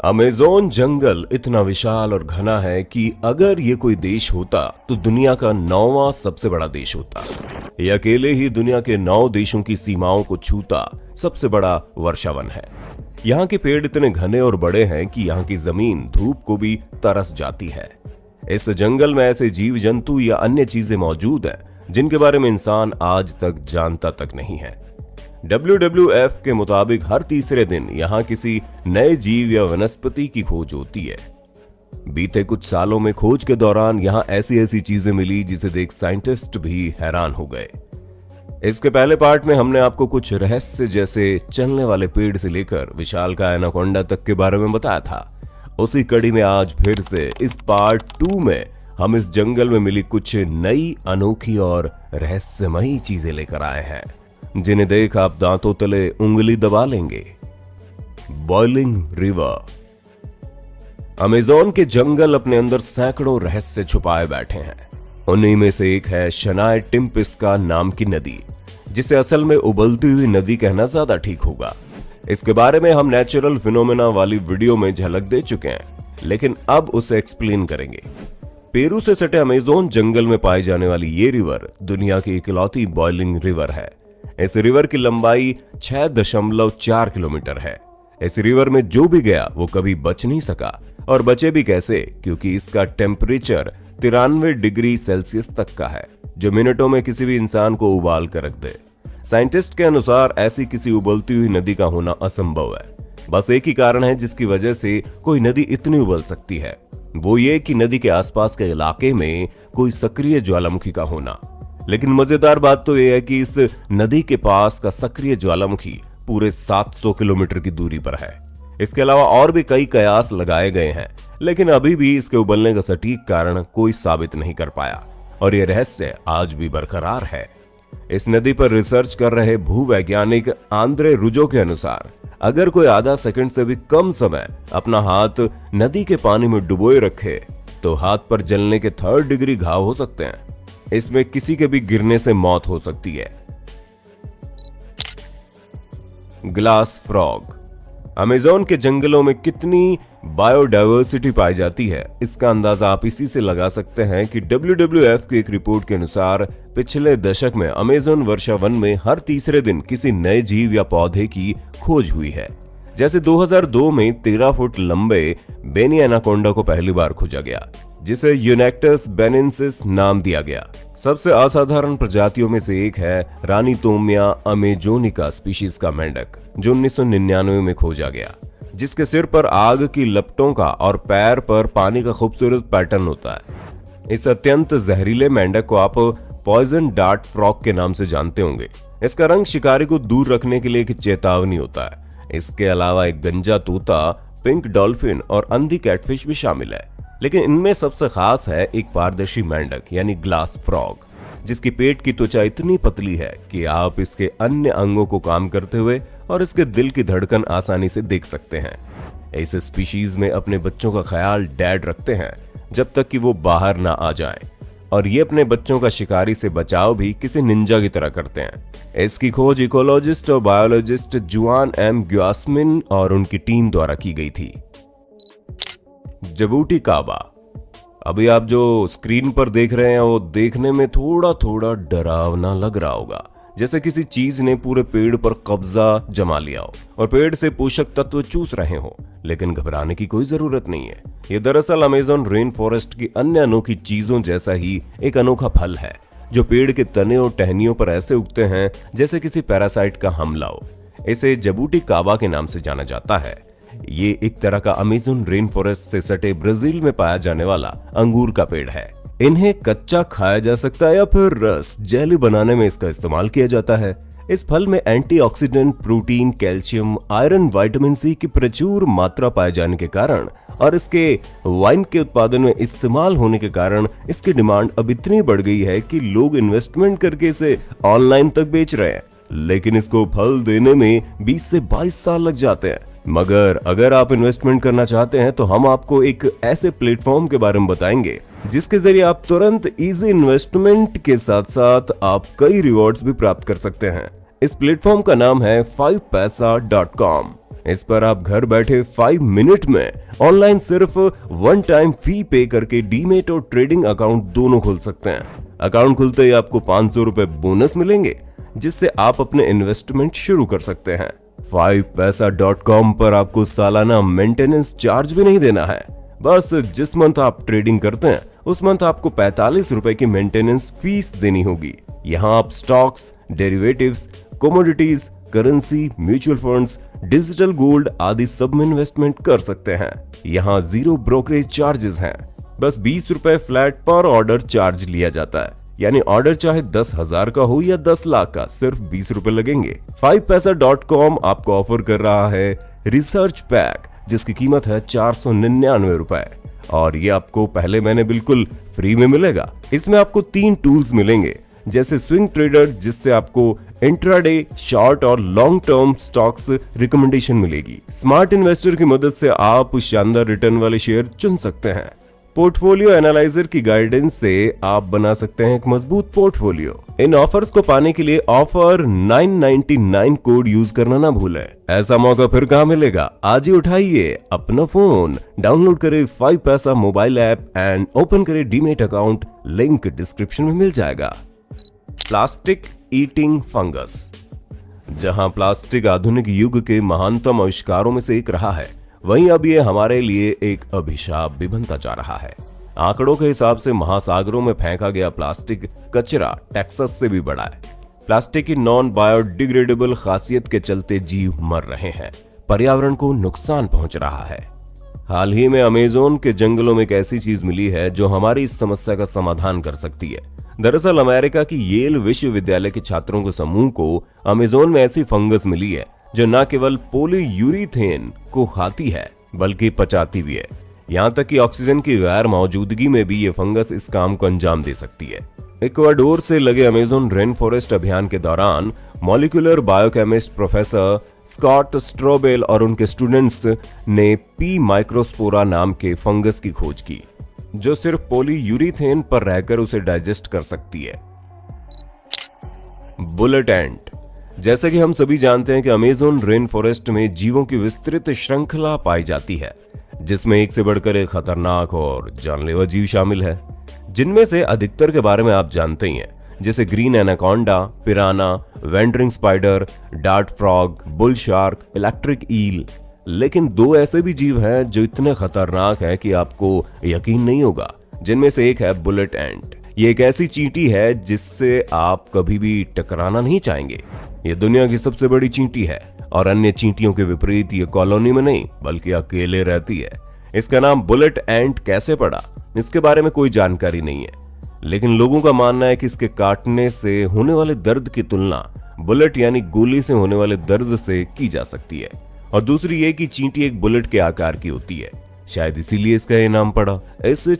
Amazon जंगल इतना विशाल और घना है कि अगर ये कोई देश होता तो दुनिया का 9वां सबसे बड़ा देश होता। ये अकेले ही दुनिया के 9 देशों की सीमाओं को छूता सबसे बड़ा वर्षावन है। यहाँ के पेड़ इतने घने और बड़े हैं कि यहाँ की जमीन धूप को भी तरस जाती है। इस जंगल में ऐसे जीव जंतु या अन्य चीजें मौजूद हैं जिनके बारे में इंसान आज तक जानता तक नहीं है। WWF के मुताबिक हर तीसरे दिन यहाँ किसी नए जीव या वनस्पति की खोज होती है। बीते कुछ सालों में खोज के दौरान यहाँ ऐसी ऐसी चीजें मिली जिसे देख साइंटिस्ट भी हैरान हो गए। इसके पहले पार्ट में हमने आपको कुछ रहस्य जैसे चलने वाले पेड़ से लेकर विशालकाय एनाकोंडा तक के बारे में बताया था। उसी कड़ी में आज फिर से इस पार्ट 2 में हम इस जंगल में मिली कुछ नई, अनोखी और रहस्यमयी चीजें लेकर आए हैं जिन्हें देख आप दांतों तले उंगली दबा लेंगे। Boiling river. अमेज़न के जंगल अपने अंदर सैकड़ों रहस्य छुपाए बैठे हैं। उन्हीं में से एक है शनाय टिम्पिस्का नाम की नदी, जिसे असल में उबलती हुई नदी कहना ज्यादा ठीक होगा। इसके बारे में हम नेचुरल फिनोमेना वाली वीडियो में झलक दे चुके हैं, लेकिन अब उसे एक्सप्लेन करेंगे। पेरू से सटे अमेज़न जंगल में पाई जाने वाली ये रिवर दुनिया की इकलौती बॉइलिंग रिवर है। इस रिवर की लंबाई 6.4 किलोमीटर है। इस रिवर में जो भी गया वो कभी बच नहीं सका, और बचे भी कैसे, क्योंकि इसका टेम्परेचर 93 डिग्री सेल्सियस तक का है, जो मिनटों में किसी भी इंसान को उबाल कर रख दे। साइंटिस्ट के अनुसार ऐसी किसी उबलती हुई नदी का होना असंभव है। बस एक ही कारण है जिसकी वजह से कोई नदी इतनी उबल सकती है, वो ये कि नदी के आसपास के इलाके में कोई सक्रिय ज्वालामुखी का होना। लेकिन मजेदार बात तो यह है कि इस नदी के पास का सक्रिय ज्वालामुखी पूरे 700 किलोमीटर की दूरी पर है। इसके अलावा और भी कई कयास लगाए गए हैं, लेकिन अभी भी इसके उबलने का सटीक कारण कोई साबित नहीं कर पाया, और यह रहस्य आज भी बरकरार है। इस नदी पर रिसर्च कर रहे भूवैज्ञानिक आंद्रे रुजो के अनुसार अगर कोई आधा सेकंड से भी कम समय अपना हाथ नदी के पानी में डुबोए रखे तो हाथ पर जलने के 3rd डिग्री घाव हो सकते हैं। इसमें किसी के भी गिरने से मौत हो सकती है। Glass frog. अमेज़न के जंगलों में कितनी बायोडायवर्सिटी पाई जाती है, इसका अंदाजा आप इसी से लगा सकते हैं कि WWF की एक रिपोर्ट के अनुसार पिछले दशक में अमेज़न वर्षावन में हर तीसरे दिन किसी नए जीव या पौधे की खोज हुई है। जैसे 2002 में 13 फुट लंबे बेनी एनाकोंडा को पहली बार खोजा गया, जिसे यूनेक्टस बेनिंसिस नाम दिया गया। सबसे असाधारण प्रजातियों में से एक है रानीतोमिया अमेजोनिका स्पीशीज का मेंढक, जो 1999 में खोजा गया, जिसके सिर पर आग की लपटों का और पैर पर पानी का खूबसूरत पैटर्न होता है। इस अत्यंत जहरीले मेंढक को आप पॉइजन डार्ट फ्रॉग के नाम से जानते होंगे। इसका रंग शिकारी को दूर रखने के लिए एक चेतावनी होता है। इसके अलावा एक गंजा तोता, पिंक डॉल्फिन और अंधी कैटफिश भी शामिल है, लेकिन इनमें सबसे खास है एक पारदर्शी मेंढक यानी ग्लास फ्रॉग, जिसकी पेट की त्वचा इतनी पतली है कि आप इसके अन्य अंगों को काम करते हुए और इसके दिल की धड़कन आसानी से देख सकते हैं। इस स्पीशीज में अपने बच्चों का ख्याल डैड रखते हैं जब तक कि वो बाहर ना आ जाएं, और ये अपने बच्चों का शिकारी से बचाव भी किसी निंजा की तरह करते हैं। इसकी खोज इकोलॉजिस्ट और बायोलॉजिस्ट जुआन एम ग्यासमिन और उनकी टीम द्वारा की गई थी। जबूटी काबा। अभी आप जो स्क्रीन पर देख रहे हैं वो देखने में थोड़ा थोड़ा डरावना लग रहा होगा, जैसे किसी चीज ने पूरे पेड़ पर कब्जा जमा लिया हो और पेड़ से पोषक तत्व चूस रहे हो। लेकिन घबराने की कोई जरूरत नहीं है। ये दरअसल अमेज़न रेन फॉरेस्ट की अन्य अनोखी चीजों जैसा ही एक अनोखा फल है, जो पेड़ के तने और टहनियों पर ऐसे उगते हैं जैसे किसी पैरासाइट का हमला हो। इसे जबूटी काबा के नाम से जाना जाता है। ये एक तरह का अमेज़न रेन फॉरेस्ट से सटे ब्राजील में पाया जाने वाला अंगूर का पेड़ है। इन्हें कच्चा खाया जा सकता है या फिर रस जेली बनाने में इसका इस्तेमाल किया जाता है। इस फल में antioxidant, protein, calcium, iron, vitamin C की प्रचुर मात्रा पाए जाने के कारण और इसके वाइन के उत्पादन में इस्तेमाल होने के कारण इसकी डिमांड अब इतनी बढ़ गई है कि लोग इन्वेस्टमेंट करके इसे ऑनलाइन तक बेच रहे हैं। लेकिन इसको फल देने में 20 से 22 साल लग जाते हैं। मगर अगर आप इन्वेस्टमेंट करना चाहते हैं तो हम आपको एक ऐसे प्लेटफॉर्म के बारे में बताएंगे जिसके जरिए आप तुरंत इजी इन्वेस्टमेंट के साथ साथ आप कई रिवॉर्ड्स भी प्राप्त कर सकते हैं। इस प्लेटफॉर्म का नाम है 5paisa.com। इस पर आप घर बैठे 5 मिनट में ऑनलाइन सिर्फ वन टाइम फी पे करके डीमेट और ट्रेडिंग अकाउंट दोनों खोल सकते हैं। अकाउंट खुलते ही आपको 500 रुपए बोनस मिलेंगे, जिससे आप अपने इन्वेस्टमेंट शुरू कर सकते हैं। 5paisa.com पर आपको सालाना मेंटेनेंस चार्ज भी नहीं देना है। बस जिस मंथ आप ट्रेडिंग करते हैं उस मंथ आपको 45 रुपए की मेंटेनेंस फीस देनी होगी। यहाँ आप stocks, derivatives, commodities, currency, mutual funds, digital gold आदि सब में इन्वेस्टमेंट कर सकते हैं। यहाँ 0 ब्रोकरेज चार्जेस हैं। बस 20 रुपए फ्लैट पर ऑर्डर चार्ज लिया जाता है, यानी ऑर्डर चाहे 10,000 का हो या 10 लाख का, सिर्फ 20 रुपए लगेंगे। 5paisa.com आपको ऑफर कर रहा है रिसर्च पैक, जिसकी कीमत है 499 रुपए, और ये आपको पहले महीने बिल्कुल फ्री में मिलेगा। इसमें आपको 3 टूल्स मिलेंगे, जैसे स्विंग ट्रेडर, जिससे आपको इंट्राडे, शॉर्ट और लॉन्ग टर्म स्टॉक्स रिकमेंडेशन मिलेगी। स्मार्ट इन्वेस्टर की मदद से आप शानदार रिटर्न वाले शेयर चुन सकते हैं। पोर्टफोलियो एनालाइजर की गाइडेंस से आप बना सकते हैं एक मजबूत पोर्टफोलियो। इन ऑफर्स को पाने के लिए ऑफर 999 कोड यूज करना ना भूलें। ऐसा मौका फिर कहां मिलेगा? आज ही उठाइए अपना फोन, डाउनलोड करें 5paisa mobile app and open करें डीमेट अकाउंट। लिंक डिस्क्रिप्शन में मिल जाएगा। Plastic eating fungus. जहां प्लास्टिक आधुनिक युग के महानतम आविष्कारों में से एक रहा है, वहीं अब ये हमारे लिए एक अभिशाप भी बनता जा रहा है। आंकड़ों के हिसाब से महासागरों में फेंका गया प्लास्टिक कचरा टेक्सास से भी बड़ा है। प्लास्टिक की नॉन बायोडिग्रेडेबल खासियत के चलते जीव मर रहे हैं, पर्यावरण को नुकसान पहुंच रहा है। हाल ही में अमेज़न के जंगलों में एक ऐसी चीज मिली है जो हमारी इस समस्या का समाधान कर सकती है। दरअसल अमेरिका की येल विश्वविद्यालय के छात्रों के समूह को अमेज़न में ऐसी फंगस मिली है जो न केवल पॉलीयूरीथेन को खाती है बल्कि पचाती भी है। यहाँ तक कि ऑक्सीजन की गैर मौजूदगी में भी ये फंगस इस काम को अंजाम दे सकती है। इक्वाडोर से लगे अमेज़न रेन फॉरेस्ट अभियान के दौरान मॉलिक्यूलर बायोकेमिस्ट प्रोफेसर स्कॉट स्ट्रोबेल और उनके स्टूडेंट्स ने पी माइक्रोस्पोरा नाम के फंगस की खोज की, जो सिर्फ पॉलीयूरीथेन पर रहकर उसे डाइजेस्ट कर सकती है। बुलेट एंट। जैसे कि हम सभी जानते हैं कि अमेज़न रेन फॉरेस्ट में जीवों की विस्तृत श्रृंखला पाई जाती है, जिसमें एक से बढ़कर एक खतरनाक और जानलेवा जीव शामिल है, जिनमें से अधिकतर के बारे में आप जानते ही हैं, जैसे green anaconda, piranha, wandering spider, dart frog, bull shark, electric eel. लेकिन 2 ऐसे भी जीव हैं जो इतने खतरनाक हैं कि आपको यकीन नहीं होगा, जिनमें से एक है बुलेट एंट। ये एक ऐसी चींटी है जिससे आप कभी भी टकराना नहीं चाहेंगे। ये दुनिया की सबसे बड़ी चींटी है और अन्य चींटियों के विपरीत ये कॉलोनी में नहीं बल्कि अकेले रहती है। इसका नाम बुलेट एंट कैसे पड़ा, इसके बारे में कोई जानकारी नहीं है, लेकिन लोगों का मानना है कि इसके काटने से होने वाले दर्द की तुलना बुलेट यानी गोली से होने वाले दर्द से की जा सकती है। और दूसरी ये कि चींटी एक बुलेट के आकार की होती है, शायद इसीलिए इसका ये नाम पड़ा। ऐसे